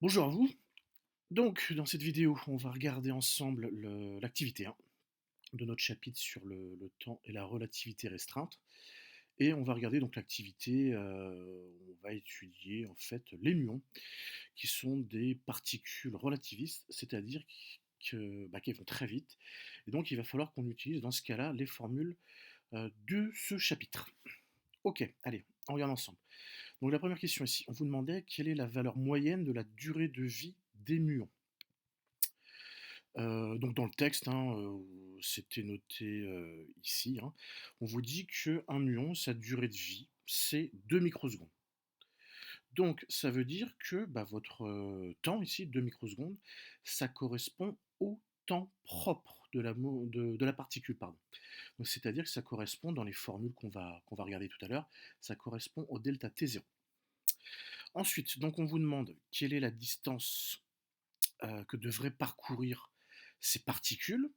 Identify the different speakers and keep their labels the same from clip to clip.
Speaker 1: Bonjour à vous. Donc, dans cette vidéo, on va regarder ensemble l'activité 1 de notre chapitre sur le temps et la relativité restreinte. Et on va regarder donc l'activité, on va étudier en fait les muons, qui sont des particules relativistes, c'est-à-dire qu'elles vont très vite. Et donc, il va falloir qu'on utilise dans ce cas-là les formules de ce chapitre. Ok, allez, on regarde ensemble. Donc, la première question ici, on vous demandait quelle est la valeur moyenne de la durée de vie des muons. Donc dans le texte, hein, c'était noté, ici, hein, on vous dit qu'un muon, sa durée de vie, c'est 2 microsecondes. Donc ça veut dire que, bah, votre, temps ici, 2 microsecondes, ça correspond au temps propre de la particule, pardon. Donc c'est-à-dire que ça correspond dans les formules qu'on va regarder tout à l'heure, ça correspond au delta T0. Ensuite, donc on vous demande quelle est la distance, que devraient parcourir ces particules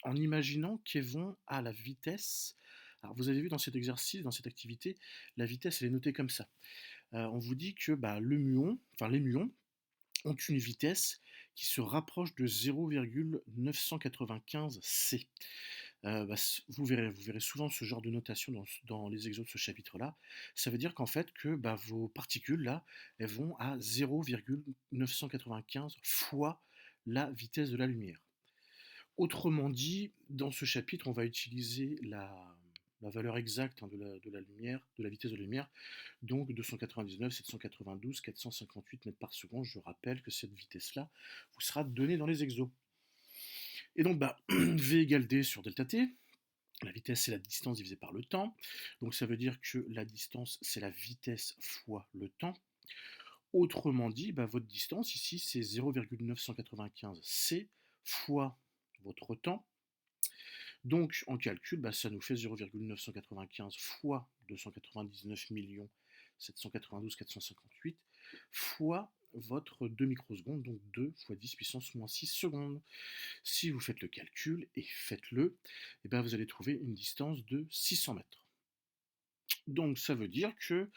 Speaker 1: en imaginant qu'elles vont à la vitesse. Alors vous avez vu dans cet exercice, dans cette activité, la vitesse elle est notée comme ça. On vous dit que bah, les muons ont une vitesse qui se rapproche de 0,995 c. Vous verrez souvent ce genre de notation dans les exos de ce chapitre-là. Ça veut dire qu'en fait que bah, vos particules là, elles vont à 0,995 fois la vitesse de la lumière. Autrement dit, dans ce chapitre, on va utiliser la valeur exacte, hein, de la lumière, de la vitesse de la lumière, donc 299, 792, 458 mètres par seconde. Je rappelle que cette vitesse-là vous sera donnée dans les exos. Et donc, bah, V égale D sur delta T. La vitesse, c'est la distance divisée par le temps. Donc, ça veut dire que la distance, c'est la vitesse fois le temps. Autrement dit, bah, votre distance ici, c'est 0,995 c fois votre temps. Donc, en calcul, bah, ça nous fait 0,995 fois 299 792 458 fois votre 2 microsecondes, donc 2 fois 10 puissance moins 6 secondes. Si vous faites le calcul, et faites-le, et ben vous allez trouver une distance de 600 mètres. Donc ça veut dire que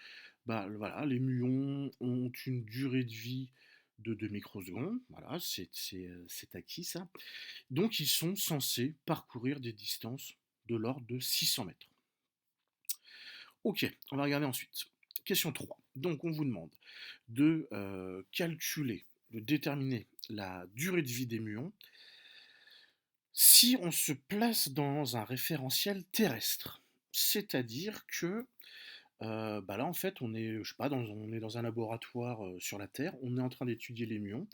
Speaker 1: bah, voilà, les muons ont une durée de vie de 2 microsecondes, voilà, c'est acquis ça. Donc ils sont censés parcourir des distances de l'ordre de 600 mètres. Ok, on va regarder ensuite. Question 3. Donc on vous demande de calculer, de déterminer la durée de vie des muons si on se place dans un référentiel terrestre. C'est-à-dire que bah là en fait on est, je sais pas, on est dans un laboratoire sur la Terre, on est en train d'étudier les muons,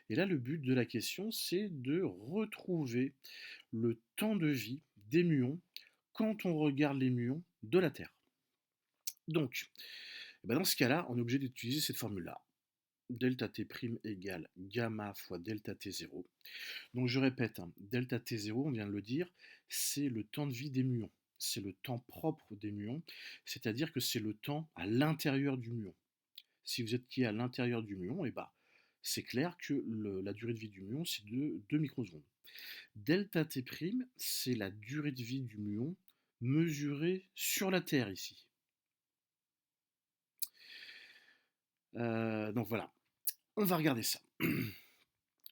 Speaker 1: et là le but de la question c'est de retrouver le temps de vie des muons quand on regarde les muons de la Terre. Donc, eh ben dans ce cas-là, on est obligé d'utiliser cette formule-là. Delta T' égale gamma fois delta T0. Donc je répète, hein, delta T0, on vient de le dire, c'est le temps de vie des muons. C'est le temps propre des muons, c'est-à-dire que c'est le temps à l'intérieur du muon. Si vous êtes qui à l'intérieur du muon, eh ben, c'est clair que la durée de vie du muon, c'est de 2 microsecondes. Delta T', c'est la durée de vie du muon mesurée sur la Terre ici. Donc voilà, on va regarder ça.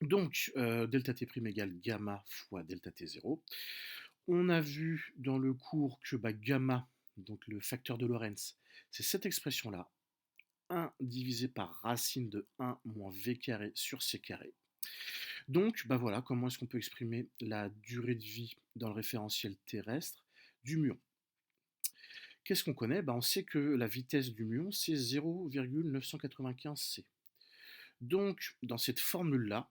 Speaker 1: Donc, delta T' égale gamma fois delta T0. On a vu dans le cours que bah, gamma, donc le facteur de Lorentz, c'est cette expression-là, 1 divisé par racine de 1 moins v carré sur c carré. Donc, bah voilà, comment est-ce qu'on peut exprimer la durée de vie dans le référentiel terrestre du muon. Qu'est-ce qu'on connaît? Bah, on sait que la vitesse du muon, c'est 0,995 c. Donc, dans cette formule-là,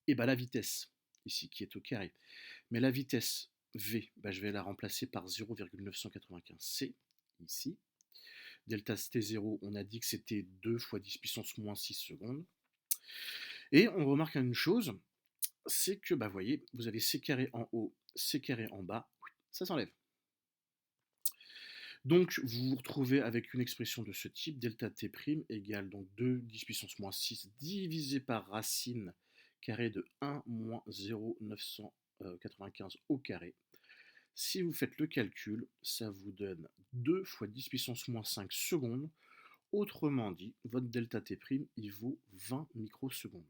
Speaker 1: et bah, la vitesse, ici, qui est au carré, mais la vitesse v, bah, je vais la remplacer par 0,995 c, ici. Delta T0, on a dit que c'était 2 fois 10 puissance moins 6 secondes. Et on remarque une chose, c'est que, bah, vous voyez, vous avez c carré en haut, c carré en bas, ça s'enlève. Donc vous vous retrouvez avec une expression de ce type, delta T' égale donc 2 10 puissance moins 6 divisé par racine carrée de 1 moins 0,995 au carré. Si vous faites le calcul, ça vous donne 2 fois 10 puissance moins 5 secondes, Autrement dit, votre delta T', il vaut 20 microsecondes.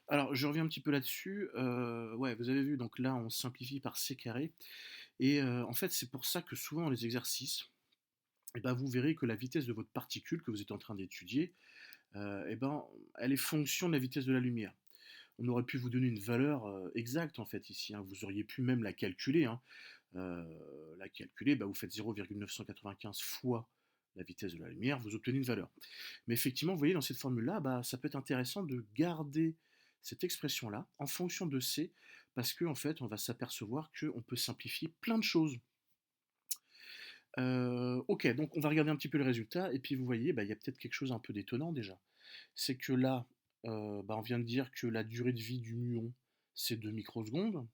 Speaker 1: Alors, je reviens un petit peu là-dessus. Ouais, vous avez vu, donc là, on simplifie par c carré. Et en fait, c'est pour ça que souvent dans les exercices, eh ben, vous verrez que la vitesse de votre particule que vous êtes en train d'étudier, eh ben, elle est fonction de la vitesse de la lumière. On aurait pu vous donner une valeur exacte en fait ici, hein. Vous auriez pu même la calculer, hein. La calculer, bah, vous faites 0,995 fois la vitesse de la lumière, vous obtenez une valeur. Mais effectivement, vous voyez, dans cette formule-là, bah, ça peut être intéressant de garder cette expression-là en fonction de C, parce qu'en fait, on va s'apercevoir qu'on peut simplifier plein de choses. Ok, donc on va regarder un petit peu le résultat, et puis vous voyez, bah, il y a peut-être quelque chose un peu d'étonnant déjà. C'est que là, bah, on vient de dire que la durée de vie du muon, c'est 2 microsecondes.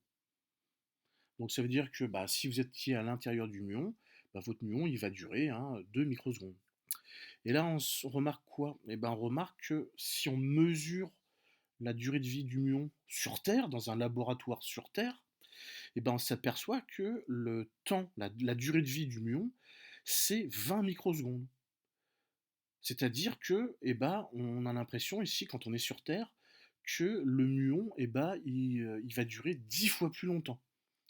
Speaker 1: Donc ça veut dire que bah, si vous étiez à l'intérieur du muon, bah, votre muon il va durer 2 microsecondes. Et là on remarque quoi? Eh ben, on remarque que si on mesure la durée de vie du muon sur Terre, dans un laboratoire sur Terre, eh ben, on s'aperçoit que le temps, la durée de vie du muon, c'est 20 microsecondes. C'est-à-dire que, eh ben, on a l'impression ici, quand on est sur Terre, que le muon, eh ben, il va durer 10 fois plus longtemps.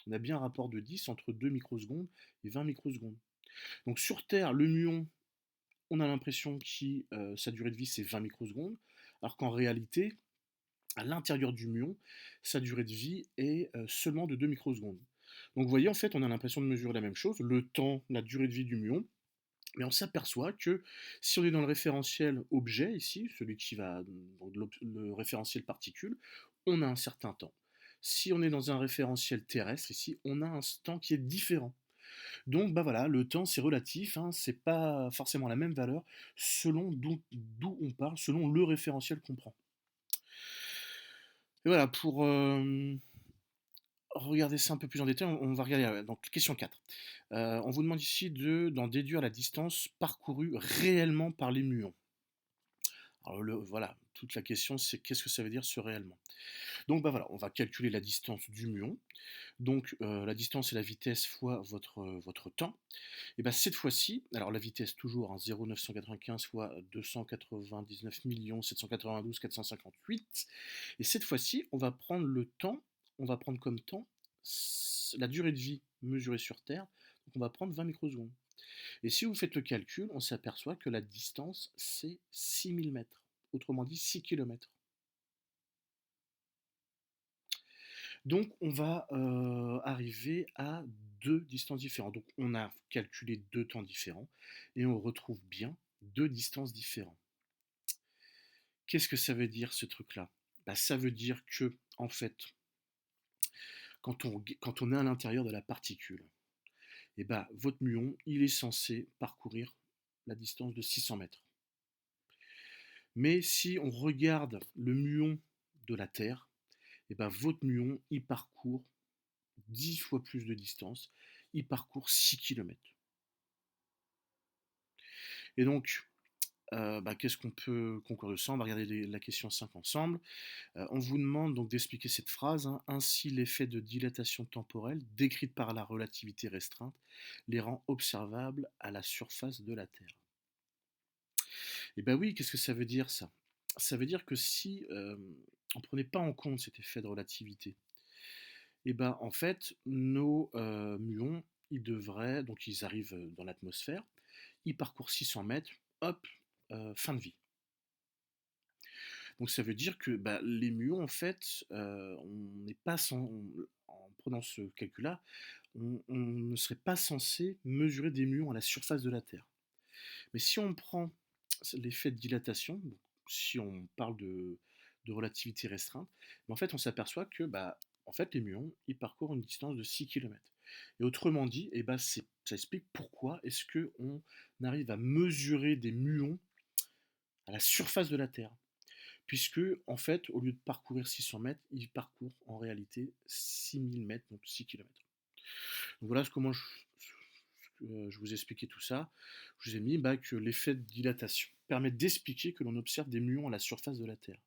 Speaker 1: On a bien un rapport de 10 entre 2 microsecondes et 20 microsecondes. Donc sur Terre, le muon, on a l'impression que sa durée de vie c'est 20 microsecondes, alors qu'en réalité, à l'intérieur du muon, sa durée de vie est seulement de 2 microsecondes. Donc vous voyez, en fait, on a l'impression de mesurer la même chose, le temps, la durée de vie du muon, mais on s'aperçoit que si on est dans le référentiel objet ici, celui qui va dans le référentiel particule, on a un certain temps. Si on est dans un référentiel terrestre ici, on a un temps qui est différent. Donc bah voilà, le temps c'est relatif, hein, c'est pas forcément la même valeur selon d'où on parle, selon le référentiel qu'on prend. Et voilà, pour regarder ça un peu plus en détail, on va regarder donc question 4. On vous demande ici d'en déduire la distance parcourue réellement par les muons. Alors voilà, toute la question c'est qu'est-ce que ça veut dire ce réellement. Donc bah voilà, on va calculer la distance du muon. Donc la distance c'est la vitesse fois votre temps. Et bah cette fois-ci, alors la vitesse toujours, 0,995 fois 299 792 458. Et cette fois-ci, on va prendre le temps, on va prendre comme temps la durée de vie mesurée sur Terre. Donc on va prendre 20 microsecondes. Et si vous faites le calcul, on s'aperçoit que la distance, c'est 6000 mètres. Autrement dit, 6 km. Donc on va arriver à deux distances différentes. Donc on a calculé deux temps différents et on retrouve bien deux distances différentes. Qu'est-ce que ça veut dire ce truc-là? Bah, ça veut dire que, en fait, quand on est à l'intérieur de la particule, et bah, votre muon, il est censé parcourir la distance de 600 mètres. Mais si on regarde le muon de la Terre, et bah, votre muon, il parcourt 10 fois plus de distance, il parcourt 6 km. Et donc, bah, qu'est-ce qu'on peut conclure de ça? On va regarder la question 5 ensemble. On vous demande donc d'expliquer cette phrase, hein. Ainsi, l'effet de dilatation temporelle, décrite par la relativité restreinte, les rend observables à la surface de la Terre. Et ben oui, qu'est-ce que ça veut dire ça? Ça veut dire que si on ne prenait pas en compte cet effet de relativité, et ben en fait, nos muons, ils devraient, donc ils arrivent dans l'atmosphère, ils parcourent 600 mètres, hop, fin de vie. Donc ça veut dire que bah, les muons, en fait, on n'est pas en prenant ce calcul-là, on ne serait pas censé mesurer des muons à la surface de la Terre. Mais si on prend l'effet de dilatation, donc si on parle de relativité restreinte, en fait, on s'aperçoit que bah, en fait, les muons, ils parcourent une distance de 6 km. Et autrement dit, eh ben, ça explique pourquoi est-ce qu'on arrive à mesurer des muons à la surface de la Terre. Puisque, en fait, au lieu de parcourir 600 mètres, il parcourt en réalité 6000 mètres, donc 6 km. Donc voilà comment je vous ai expliqué tout ça. Je vous ai mis bah, que l'effet de dilatation permet d'expliquer que l'on observe des muons à la surface de la Terre.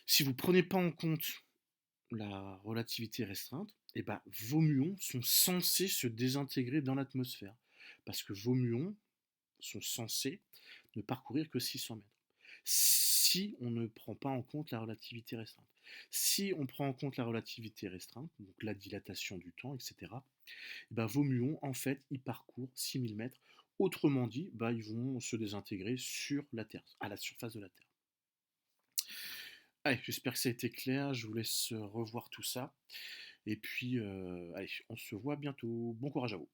Speaker 1: Si vous ne prenez pas en compte la relativité restreinte, eh ben, vos muons sont censés se désintégrer dans l'atmosphère. Parce que vos muons, sont censés ne parcourir que 600 mètres. Si on ne prend pas en compte la relativité restreinte. Si on prend en compte la relativité restreinte, donc la dilatation du temps, etc., et ben, vos muons, en fait, ils parcourent 6000 mètres. Autrement dit, bah, ils vont se désintégrer sur la Terre, à la surface de la Terre. Allez, j'espère que ça a été clair. Je vous laisse revoir tout ça. Et puis, allez, on se voit bientôt. Bon courage à vous.